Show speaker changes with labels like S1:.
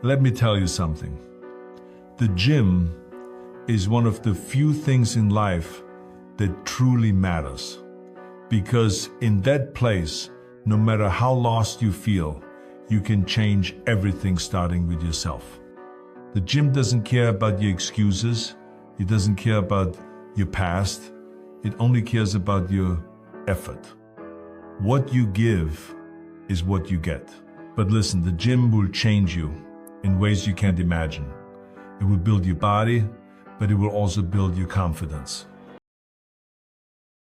S1: Let me tell you something. The gym is one of the few things in life that truly matters. Because in that place, no matter how lost you feel, you can change everything starting with yourself. The gym doesn't care about your excuses. It doesn't care about your past. It only cares about your effort. What you give is what you get. But listen, the gym will change you in ways you can't imagine. It will build your body, but it will also build your confidence.